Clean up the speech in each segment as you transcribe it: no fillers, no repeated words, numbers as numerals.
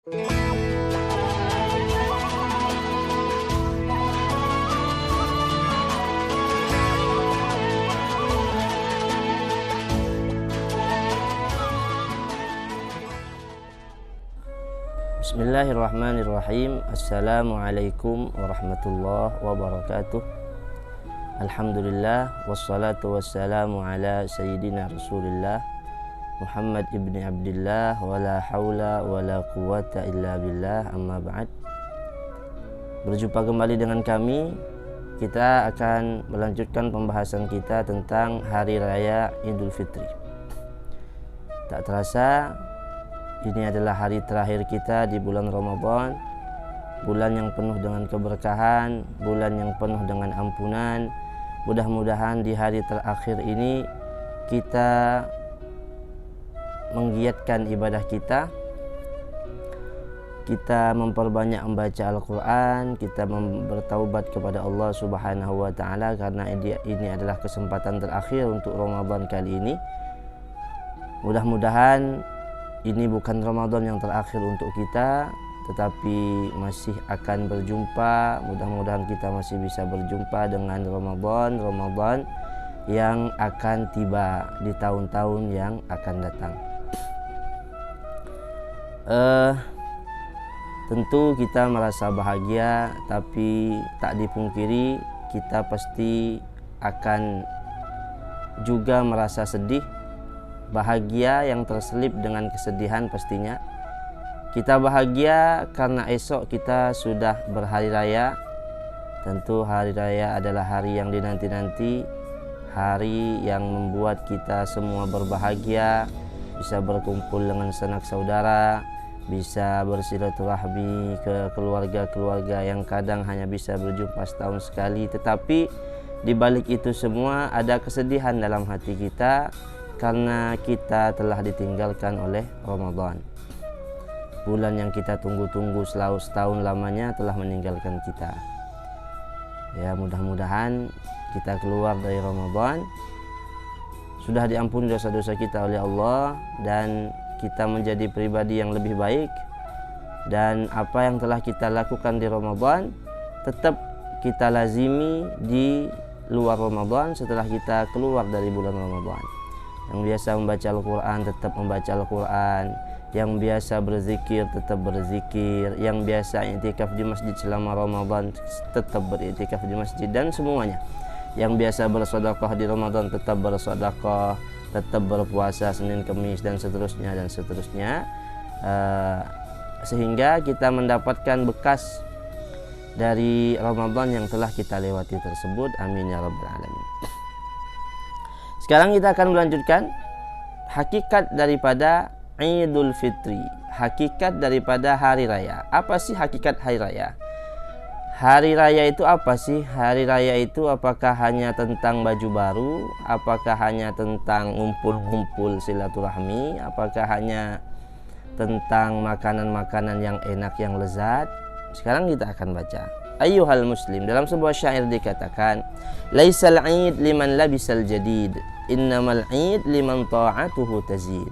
Bismillahirrahmanirrahim. Assalamualaikum warahmatullahi wabarakatuh. Alhamdulillah wassalatu wassalamu ala sayyidina Rasulillah Muhammad ibni Abdillah wala haula wala quwata illa billah, amma ba'd. Berjumpa kembali dengan kami. Kita akan melanjutkan pembahasan kita tentang Hari Raya Idul Fitri. Tak terasa ini adalah hari terakhir kita di bulan Ramadan, bulan yang penuh dengan keberkahan, bulan yang penuh dengan ampunan. Mudah-mudahan di hari terakhir ini kita menggiatkan ibadah kita, kita memperbanyak membaca Al-Quran, kita bertaubat kepada Allah Subhanahu wa Ta'ala, karena ini adalah kesempatan terakhir untuk Ramadan kali ini. Mudah-mudahan ini bukan Ramadan yang terakhir untuk kita, tetapi masih akan berjumpa. Mudah-mudahan kita masih bisa berjumpa dengan Ramadan yang akan tiba di tahun-tahun yang akan datang. Tentu kita merasa bahagia, tapi tak dipungkiri kita pasti akan juga merasa sedih. Bahagia yang terselip dengan kesedihan pastinya. Kita bahagia karena esok kita sudah berhari raya. Tentu hari raya adalah hari yang dinanti-nanti, hari yang membuat kita semua berbahagia, bisa berkumpul dengan sanak saudara, bisa bersilaturahmi ke keluarga-keluarga yang kadang hanya bisa berjumpa setahun sekali. Tetapi di balik itu semua ada kesedihan dalam hati kita, karena kita telah ditinggalkan oleh Ramadan. Bulan yang kita tunggu-tunggu selalu setahun lamanya telah meninggalkan kita. Ya, mudah-mudahan kita keluar dari Ramadan sudah diampuni dosa-dosa kita oleh Allah, dan kita menjadi pribadi yang lebih baik. Dan apa yang telah kita lakukan di Ramadan tetap kita lazimi di luar Ramadan setelah kita keluar dari bulan Ramadan. Yang biasa membaca Al-Quran tetap membaca Al-Quran, yang biasa berzikir tetap berzikir, yang biasa i'tikaf di masjid selama Ramadan tetap beriktikaf di masjid, dan semuanya. Yang biasa bersedekah di Ramadan tetap bersedekah, tetap berpuasa Senin Kamis, dan seterusnya dan seterusnya, sehingga kita mendapatkan bekas dari Ramadan yang telah kita lewati tersebut. Amin ya rabbal alamin. Sekarang kita akan melanjutkan hakikat daripada Idul Fitri, hakikat daripada hari raya. Apa sih hakikat hari raya? Hari raya itu apa sih? Hari raya itu apakah hanya tentang baju baru? Apakah hanya tentang ngumpul-ngumpul silaturahmi? Apakah hanya tentang makanan-makanan yang enak, yang lezat? Sekarang kita akan baca. Ayyuhal muslim, dalam sebuah syair dikatakan, laisal 'id liman labisal jadid, innamal 'id liman ta'atuhu tazid.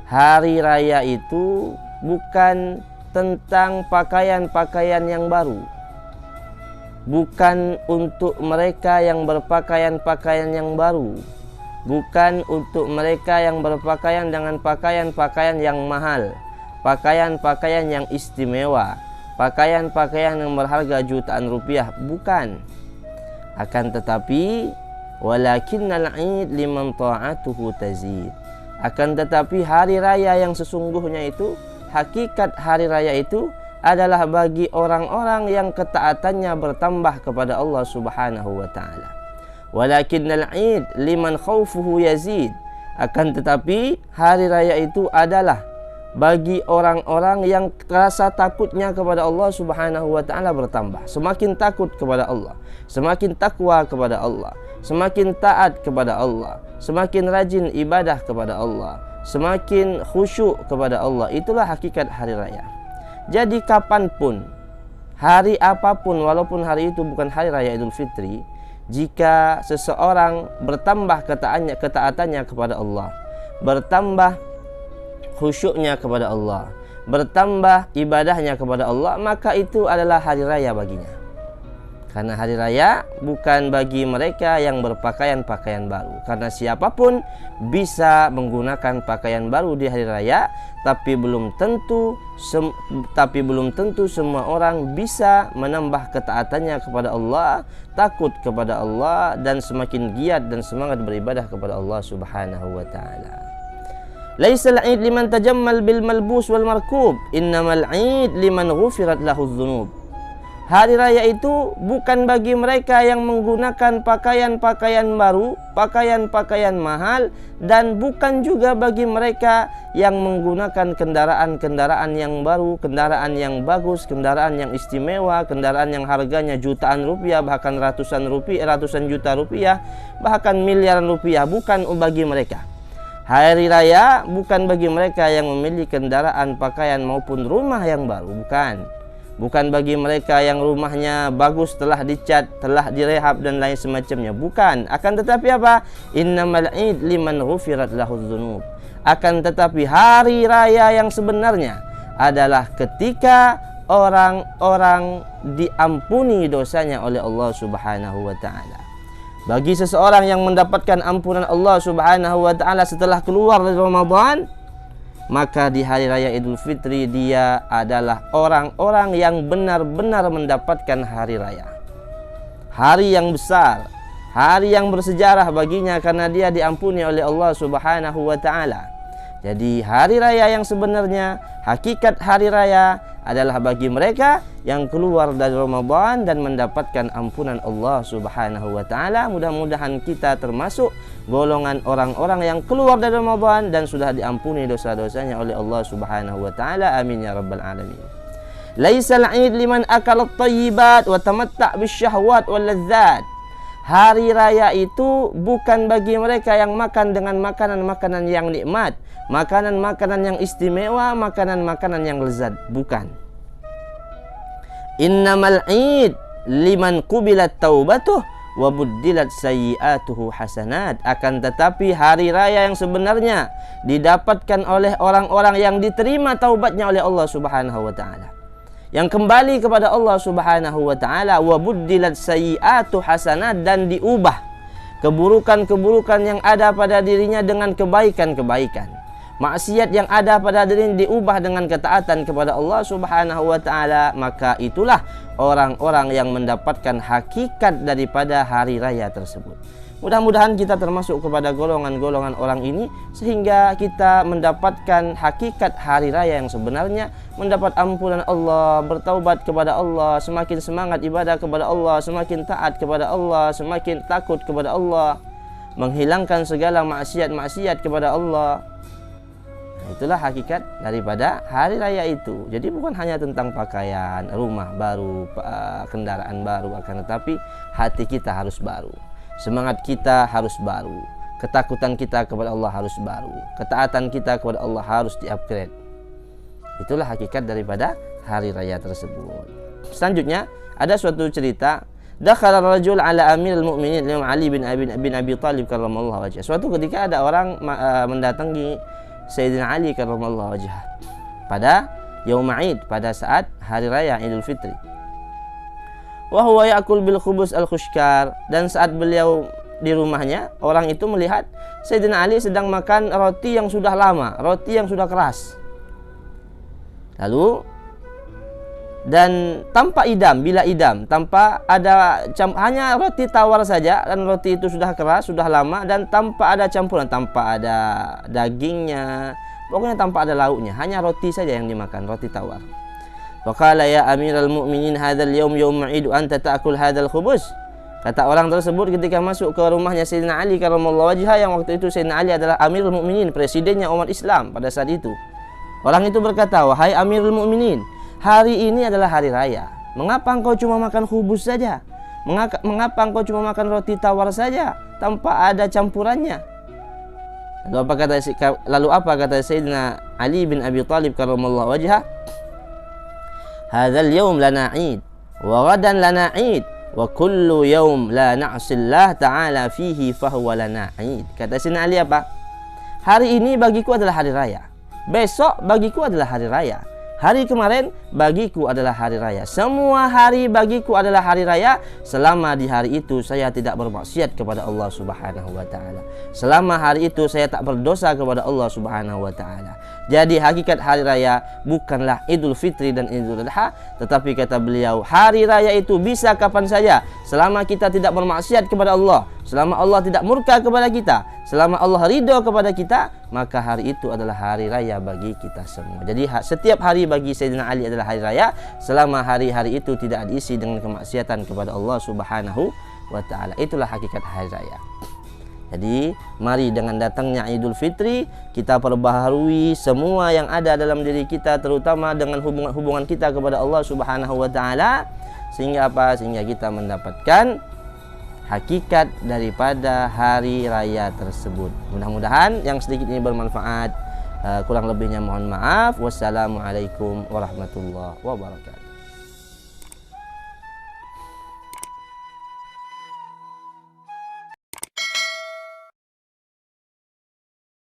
Hari raya itu bukan tentang pakaian-pakaian yang baru, bukan untuk mereka yang berpakaian-pakaian yang baru, bukan untuk mereka yang berpakaian dengan pakaian-pakaian yang mahal, pakaian-pakaian yang istimewa, pakaian-pakaian yang berharga jutaan rupiah, bukan. Akan tetapi walakinnal 'id liman ta'atuhu tazid. Akan tetapi hari raya yang sesungguhnya itu, hakikat hari raya itu adalah bagi orang-orang yang ketaatannya bertambah kepada Allah Subhanahu wa Ta'ala. Walakinnal 'id liman khaufuhu yazid. Akan tetapi hari raya itu adalah bagi orang-orang yang rasa takutnya kepada Allah Subhanahu wa Ta'ala bertambah. Semakin takut kepada Allah, semakin takwa kepada Allah, semakin taat kepada Allah, semakin rajin ibadah kepada Allah, semakin khusyuk kepada Allah. Itulah hakikat hari raya. Jadi kapanpun, hari apapun, walaupun hari itu bukan hari raya Idul Fitri, jika seseorang bertambah ketaatannya kepada Allah, bertambah khusyuknya kepada Allah, bertambah ibadahnya kepada Allah, maka itu adalah hari raya baginya. Karena hari raya bukan bagi mereka yang berpakaian-pakaian baru. Karena siapapun bisa menggunakan pakaian baru di hari raya, tapi belum tentu semua orang bisa menambah ketaatannya kepada Allah, takut kepada Allah, dan semakin giat dan semangat beribadah kepada Allah Subhanahu wa taala. Laisal 'id liman tajammal bil malbus wal markub, innamal 'id liman ghufirat lahu dzunub. Hari raya itu bukan bagi mereka yang menggunakan pakaian-pakaian baru, pakaian-pakaian mahal, dan bukan juga bagi mereka yang menggunakan kendaraan-kendaraan yang baru, kendaraan yang bagus, kendaraan yang istimewa, kendaraan yang harganya jutaan rupiah, bahkan ratusan juta rupiah, bahkan miliaran rupiah. Bukan bagi mereka. Hari raya bukan bagi mereka yang memiliki kendaraan, pakaian maupun rumah yang baru, bukan bagi mereka yang rumahnya bagus, telah dicat, telah direhab dan lain semacamnya, bukan. Akan tetapi apa? Innamal 'id liman ghufirat lahu dzunub. Akan tetapi hari raya yang sebenarnya adalah ketika orang-orang diampuni dosanya oleh Allah Subhanahu wa taala. Bagi seseorang yang mendapatkan ampunan Allah Subhanahu wa taala setelah keluar dari Ramadan, maka di hari raya Idul Fitri dia adalah orang-orang yang benar-benar mendapatkan hari raya. Hari yang besar, hari yang bersejarah baginya karena dia diampuni oleh Allah Subhanahu wa taala. Jadi hari raya yang sebenarnya, hakikat hari raya adalah bagi mereka yang keluar dari Ramadan dan mendapatkan ampunan Allah Subhanahu wa taala. Mudah-mudahan kita termasuk golongan orang-orang yang keluar dari Ramadan dan sudah diampuni dosa-dosanya oleh Allah Subhanahu wa taala. Amin ya rabbal alamin. Laisal 'id liman akala at-thayyibat wa tamatta' bisyahwat wal ladzat. Hari raya itu bukan bagi mereka yang makan dengan makanan-makanan yang nikmat, makanan-makanan yang istimewa, makanan-makanan yang lezat, bukan. Innamal 'id liman qubilat taubatuh wa buddilat sayyi'atuhu hasanat. Akan tetapi hari raya yang sebenarnya didapatkan oleh orang-orang yang diterima taubatnya oleh Allah Subhanahu wa taala, yang kembali kepada Allah Subhanahu wa taala, wa buddilat sayyi'atu hasanat, dan diubah keburukan-keburukan yang ada pada dirinya dengan kebaikan-kebaikan. Maksiat yang ada pada dirinya diubah dengan ketaatan kepada Allah Subhanahu wa taala, maka itulah orang-orang yang mendapatkan hakikat daripada hari raya tersebut. Mudah-mudahan kita termasuk kepada golongan-golongan orang ini sehingga kita mendapatkan hakikat hari raya yang sebenarnya, mendapat ampunan Allah, bertaubat kepada Allah, semakin semangat ibadah kepada Allah, semakin taat kepada Allah, semakin takut kepada Allah, menghilangkan segala maksiat-maksiat kepada Allah. Itulah hakikat daripada hari raya itu. Jadi bukan hanya tentang pakaian, rumah baru, kendaraan baru, akan tetapi hati kita harus baru, semangat kita harus baru, ketakutan kita kepada Allah harus baru, ketaatan kita kepada Allah harus di-upgrade. Itulah hakikat daripada hari raya tersebut. Selanjutnya ada suatu cerita, dakhala rajul ala amiril mu'minin Imam Ali bin Abi Thalib karramallahu wajhah. Suatu ketika ada orang mendatangi Sayyidina Ali karramallahu wajhah pada Yaum Id, pada saat hari raya Idul Fitri. Wa huwa ya'kul bil khubuz al khushkar, dan saat beliau di rumahnya, orang itu melihat Sayyidina Ali sedang makan roti yang sudah lama, roti yang sudah keras. Lalu dan tanpa idam, bila idam, tanpa ada hanya roti tawar saja, dan roti itu sudah keras, sudah lama, dan tanpa ada campuran, tanpa ada dagingnya, pokoknya tanpa ada lauknya, hanya roti saja yang dimakan, roti tawar. Faqala ya amiral mu'minin hadzal yaum yaum Id anta ta'kul hadzal khubuz. Kata orang tersebut ketika masuk ke rumahnya Sayyidina Ali karramallahu wajhah, yang waktu itu Sayyidina Ali adalah amirul mu'minin, presidennya umat Islam pada saat itu. Orang itu berkata, wahai amirul mu'minin, hari ini adalah hari raya. Mengapa engkau cuma makan khubuz saja? Mengapa engkau cuma makan roti tawar saja tanpa ada campurannya? Lalu apa kata Sayyidina Ali bin Abi Thalib karramallahu wajhah? Hadzal yaum lana 'id wa ghadan lana 'id wa kullu yaum la na'sillah ta'ala fihi fahuwa lana 'id. Kata Sayyidina Ali apa? Hari ini bagiku adalah hari raya. Besok bagiku adalah hari raya. hari kemarin bagiku adalah hari raya. Semua hari bagiku adalah hari raya selama di hari itu saya tidak bermaksiat kepada Allah Subhanahu wa taala. Selama hari itu saya tak berdosa kepada Allah Subhanahu wa taala. Jadi hakikat hari raya bukanlah Idul Fitri dan Idul Adha, tetapi kata beliau, hari raya itu bisa kapan saja selama kita tidak bermaksiat kepada Allah, selama Allah tidak murka kepada kita, selama Allah ridho kepada kita, maka hari itu adalah hari raya bagi kita semua. Jadi setiap hari bagi Sayyidina Ali adalah hari raya selama hari-hari itu tidak diisi dengan kemaksiatan kepada Allah Subhanahu wa taala. Itulah hakikat hari raya. Jadi mari dengan datangnya Idul Fitri kita perbaharui semua yang ada dalam diri kita, terutama dengan hubungan kita kepada Allah Subhanahu wa taala, sehingga apa? Sehingga kita mendapatkan hakikat daripada hari raya tersebut. Mudah-mudahan yang sedikit ini bermanfaat. Kurang lebihnya mohon maaf. Wassalamualaikum warahmatullahi wabarakatuh.